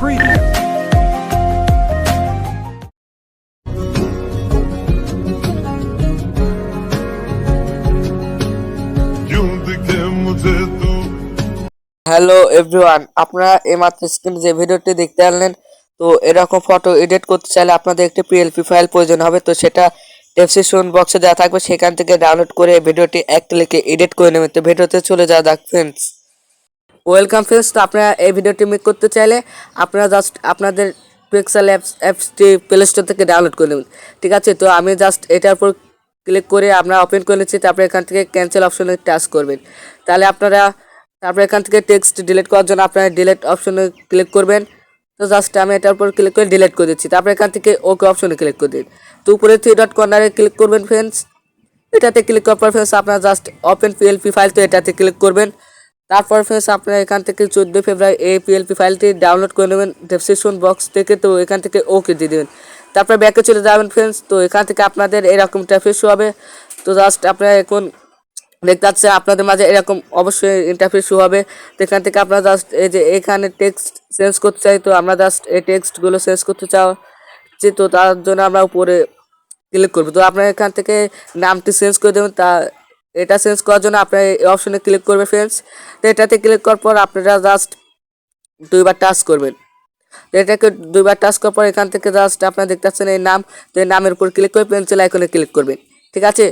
preview. Hello everyone, আপনারা এইমাত্র স্ক্রিনে যে ভিডিওটি দেখতে আনলেন, তো এরকম ফটো এডিট করতে চাইলে আপনাদের একটি PLP ফাইল প্রয়োজন হবে। তো সেটা ডেসক্রিপশন বক্সে দেওয়া থাকবে, সেখান থেকে ডাউনলোড করে ভিডিওটি এক ক্লিকে এডিট করে নেবেন। তো ভিডিওতে চলে যাওয়া যাক ফ্রেন্ডস। Welcome friends. তো আপনারা এই ভিডিওটি মেক করতে চাইলে আপনারা জাস্ট আপনাদের পিক্সেল অ্যাপসটি প্লে স্টোর থেকে ডাউনলোড করে নেবেন, ঠিক আছে। তো আমি জাস্ট এটার উপর ক্লিক করে আমরা ওপেন করে নিচ্ছি। তারপরে এখান থেকে ক্যান্সেল অপশনে টাচ করবেন। তাহলে আপনারা তারপরে এখান থেকে টেক্সট ডিলিট করার জন্য আপনারা ডিলিট অপশনে ক্লিক করবেন। তো জাস্ট আমি এটার উপর ক্লিক করে ডিলিট করে দিচ্ছি। তারপরে এখান থেকে ওকে অপশনে ক্লিক করে দিন। তো উপরে 3 ডট কর্নারে ক্লিক করবেন ফ্রেন্ডস। এটাতে ক্লিক করার পর ফ্রেন্ডস আপনারা জাস্ট ওপেন PLP ফাইল, তো এটাতে ক্লিক করবেন। তারপর ফ্রেন্ডস আপনারা এখান থেকে 14 ফেব্রুয়ারি এই PLP ফাইলটি ডাউনলোড করে নেবেন ডেসক্রিপশন বক্স থেকে। তো এখান থেকে ওকে দিয়ে দেবেন। তারপর ব্যাকে চলে যাবেন ফ্রেন্ডস। তো এখান থেকে আপনাদের এরকম ইন্টারফেস শো হবে। তো জাস্ট আপনারা এখন দেখতে পাচ্ছেন আপনাদের মাঝে এরকম অবশ্যই ইন্টারফেস শো হবে। তো এখান থেকে আপনারা জাস্ট এই যে এখানে টেক্সট চেঞ্জ করতে চাই, তো আমরা জাস্ট এই টেক্সটগুলো চেঞ্জ করতে চাচ্ছি। তো তার জন্য আমরা উপরে ক্লিক করবো। তো আপনারা এখান থেকে নামটি চেঞ্জ করে দেবেন। এটা চেঞ্জ করার জন্য আপনারা এই অপশনে ক্লিক করবেন ফ্রেন্ডস। তো এটাতে ক্লিক করার পর আপনারা জাস্ট দুইবার টাচ করবেন। তো এটাকে দুইবার টাচ করার পর এখান থেকে জাস্ট আপনারা দেখতে পাচ্ছেন এই নাম, তো এই নামের উপর ক্লিক করে পেন্সিল আইকনে ক্লিক করবেন, ঠিক আছে।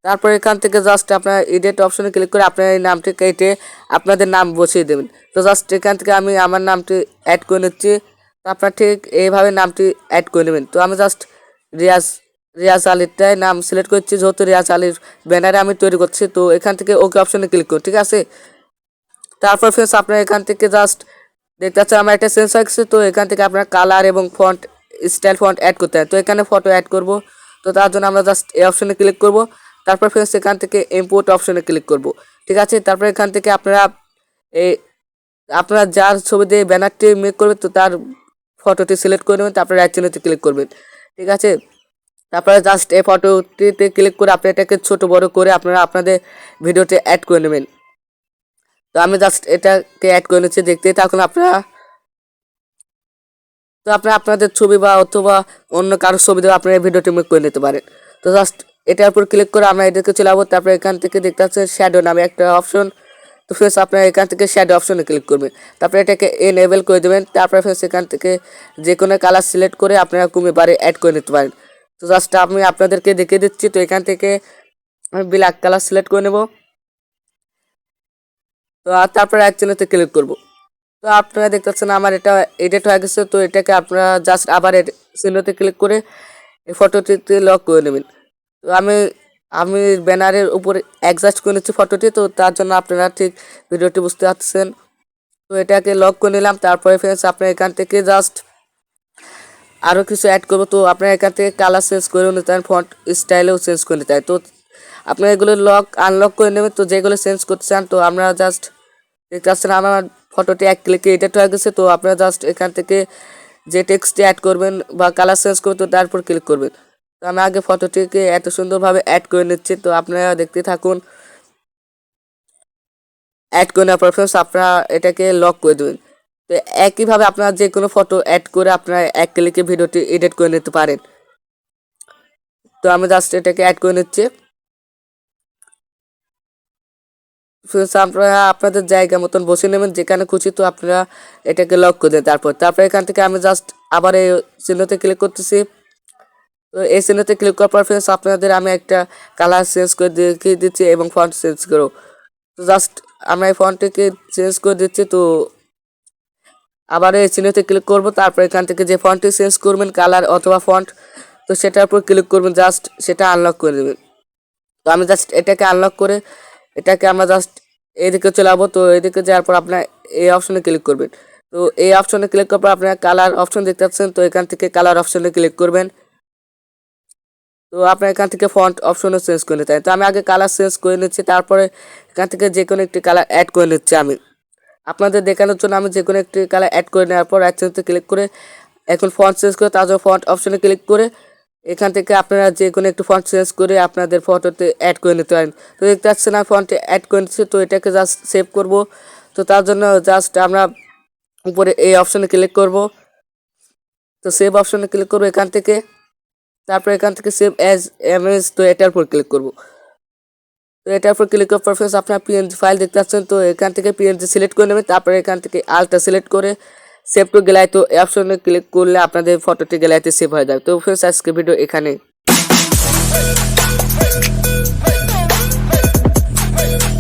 তারপর এখান থেকে জাস্ট আপনারা এডিট অপশনে ক্লিক করে আপনারা এই নামটি কেটে আপনাদের নাম বসিয়ে দেবেন। তো জাস্ট এখান থেকে আমি আমার নামটি অ্যাড করে নিচ্ছি। তো আপনারা ঠিক এইভাবে নামটি অ্যাড করে নেবেন। তো আমি জাস্ট রিয়াজ আলীরটাই নাম সিলেক্ট করছি, যেহেতু রিয়াজ আলীর ব্যানারে আমি তৈরি করছি। তো এখান থেকে ওকে অপশনে ক্লিক করুন, ঠিক আছে। তারপর ফ্রেন্ডস আপনারা এখান থেকে জাস্ট দেখতে পাচ্ছেন আমার একটা চেঞ্জ হয়ে গেছে। তো এখান থেকে আপনার কালার এবং ফন্ট স্টাইল ফন্ট অ্যাড করতে হয়। তো এখানে ফটো অ্যাড করব। তো তার জন্য আমরা জাস্ট এই অপশনে ক্লিক করব। তারপর ফ্রেন্ডস এখান থেকে ইম্পোর্ট অপশনে ক্লিক করব, ঠিক আছে। তারপর এখান থেকে আপনারা যার ছবি দিয়ে ব্যানারটি মেক করবে, তো তার ফটোটি সিলেক্ট করে নেবেন। তারপরে রাইট চিহ্নতে ক্লিক করবেন, ঠিক আছে। তারপরে জাস্ট এই ফটোটিতে ক্লিক করে আপনি এটাকে ছোট বড় করে আপনারা আপনাদের ভিডিওতে অ্যাড করে নেবেন। তো আমি জাস্ট এটাকে অ্যাড করে নিচ্ছি, দেখতেই থাকুন আপনারা। তো আপনারা আপনাদের ছবি বা অথবা অন্য কারোর ছবি দিয়ে আপনারা এই ভিডিওটি মেক করে নিতে পারেন। তো জাস্ট এটার উপর ক্লিক করে আমরা এটাকে চলে যাবো। তারপরে এখান থেকে দেখতে পাচ্ছেন শ্যাডো নামে একটা অপশন। তো ফ্রেন্ডস আপনারা এখান থেকে শ্যাডো অপশনে ক্লিক করবেন। তারপরে এটাকে এনেবল করে দেবেন। তারপরে ফ্রেন্ডস এখান থেকে যে কোনো কালার সিলেক্ট করে আপনারা কমে বারে অ্যাড করে নিতে পারেন। তো জাস্ট আমি আপনাদেরকে দেখিয়ে দিচ্ছি। তো এখান থেকে আমি ব্ল্যাক কালার সিলেক্ট করে নেব। তো আর তারপরে এক চিহ্নতে ক্লিক করব। তো আপনারা দেখতে পাচ্ছেন আমার এটা এডিট হয়ে গেছে। তো এটাকে আপনারা জাস্ট আবার চিহ্নতে ক্লিক করে এই ফটোটিতে লক করে নেবেন। তো আমি ব্যানারের উপরে অ্যাডজাস্ট করে নিচ্ছি ফটোটি। তো তার জন্য আপনারা ঠিক ভিডিওটি বুঝতে পারছেন। তো এটাকে লক করে নিলাম। তারপরে ফ্রেন্ডস আপনারা এখান থেকে জাস্ট আরও কিছু অ্যাড করবো। তো আপনারা এখান থেকে কালার চেঞ্জ করেও নিতে পারেন, ফন্ট স্টাইলেও চেঞ্জ করে নিতে হয়। তো আপনারা এগুলো আনলক করে নেবেন। তো যেগুলো চেঞ্জ করতে চান, তো আমরা জাস্ট দেখতে পাচ্ছেন আমার ফটোটি এক ক্লিকে এডিট হয়ে গেছে। তো আপনারা জাস্ট এখান থেকে যে টেক্সটটি অ্যাড করবেন বা কালার চেঞ্জ করবেন, তো তারপর ক্লিক করবেন। তো আমি আগে ফটোটিকে এত সুন্দরভাবে অ্যাড করে নিচ্ছি। তো আপনারা দেখতে থাকুন। অ্যাড করে নেওয়ার পর ফ্রেন্ডস আপনারা এটাকে লক করে দেবেন। তো একইভাবে আপনারা যে কোনো ফটো অ্যাড করে আপনারা এক ক্লিকে ভিডিওটি এডিট করে নিতে পারেন। তো আমি জাস্ট এটাকে অ্যাড করে নিচ্ছি। ফ্রেন্ডস আপনারা আপনাদের জায়গা মতন বসে নেবেন যেখানে খুশি। তো আপনারা এটাকে লক করে দেন। তারপর এখান থেকে আমি জাস্ট আবার এই চিহ্নতে ক্লিক করতেছি। তো এই চিহ্নতে ক্লিক করার পর ফ্রেন্ডস আপনাদের আমি একটা কালার চেঞ্জ করে দেখিয়ে দিচ্ছি এবং ফন্ট চেঞ্জ করো। তো জাস্ট আমরা এই ফন্টটিকে চেঞ্জ করে দিচ্ছি। তো আবার এই চিহ্নতে ক্লিক করব। তারপর এখান থেকে যে ফন্টটি চেঞ্জ করবেন কালার অথবা ফন্ট, তো সেটার উপর ক্লিক করবেন, জাস্ট সেটা আনলক করে দেবেন। তো আমি জাস্ট এটাকে আনলক করে এটাকে আমরা জাস্ট এইদিকে চলে যাবো। তো এইদিকে যাওয়ার পর আপনার এই অপশনে ক্লিক করবেন। তো এই অপশনে ক্লিক করার পর আপনার কালার অপশন দেখতে পাচ্ছেন। তো এখান থেকে কালার অপশনে ক্লিক করবেন। তো আপনার এখান থেকে ফন্ট অপশনও চেঞ্জ করে নিতে হয়। তো আমি আগে কালার চেঞ্জ করে নিচ্ছি। তারপরে এখান থেকে যে কোনো একটি কালার অ্যাড করে নিচ্ছি। আমি আপনাদের দেখানোর জন্য আমি যে কোনো একটি কালার অ্যাড করে নেওয়ার পর একসাথে ক্লিক করে এখন ফন্ট চেঞ্জ করে তার জন্য ফন্ট অপশনে ক্লিক করে এখান থেকে আপনারা যে কোনো একটু ফন্ট চেঞ্জ করে আপনাদের ফটোতে অ্যাড করে নিতে পারেন। তো দেখতে পাচ্ছেন আমি ফন্টে অ্যাড করে নিচ্ছি। তো এটাকে জাস্ট সেভ করব। তো তার জন্য জাস্ট আমরা উপরে এই অপশনে ক্লিক করব। তো সেভ অপশনে ক্লিক করব এখান থেকে, তারপর এখান থেকে সেভ অ্যাজ ইমেজ, তো এটার উপর ক্লিক করব। তো এটার উপর ক্লিক করার পর ফ্রেন্ডস আপনারা পিএনজি ফাইল দেখতে পাচ্ছেন। তো এখান থেকে পিএনজি সিলেক্ট করে নেবেন, তারপরে এখান থেকে আলটা সিলেক্ট করে সেভ টু গ্যালারি, তো এই অপশনে ক্লিক করলে আপনাদের ফটোটি গ্যালারিতে সেভ হয়ে যাবে। তো ফ্রেন্ডস আজকে ভিডিও এখানে।